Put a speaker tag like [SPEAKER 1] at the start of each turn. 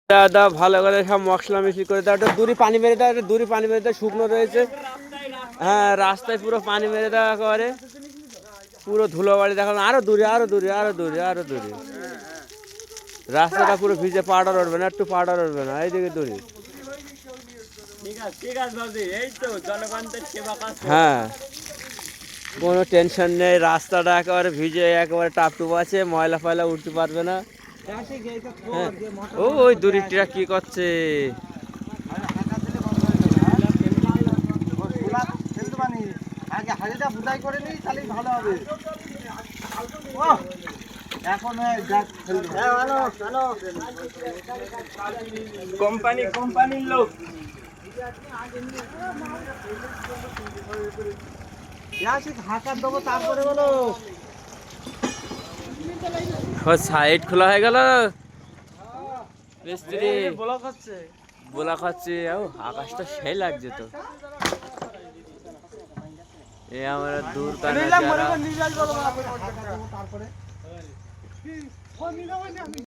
[SPEAKER 1] দাদা ভালো করে সব মশলা মিশি করে দাও, একটা দূরে পানি মেরে দাও, একটা দূরে পানি মেরে দাও, শুকনো রয়েছে। হ্যাঁ রাস্তায় পুরো পানি মেরে দেওয়া করে, পুরো ধুলো বাড়ি দেখো, আরো দূরে আরো দূরে আরো দূরে আরো দূরে, রাস্তাটা পুরো ভিজে, পাউডার উঠবে না, একটু পাউডার উঠবে না, এইদিকে দূরে। হ্যাঁ কোনো টেনশন নেই, রাস্তাটা একেবারে ভিজে একেবারে টাপটুপ আছে, ময়লা ফয়লা উঠতে পারবে না। হ্যাঁ ও ওই দূরিটা কি করছে?
[SPEAKER 2] কোম্পানির লোক তারপরে বলো
[SPEAKER 1] সাইড খোলা হয়ে গেল, মিস্ত্রি
[SPEAKER 2] খাচ্ছে
[SPEAKER 1] বোলা খাচ্ছে। ও আকাশটা সেই লাগছে তো, এ আমরা দূর কানা যারা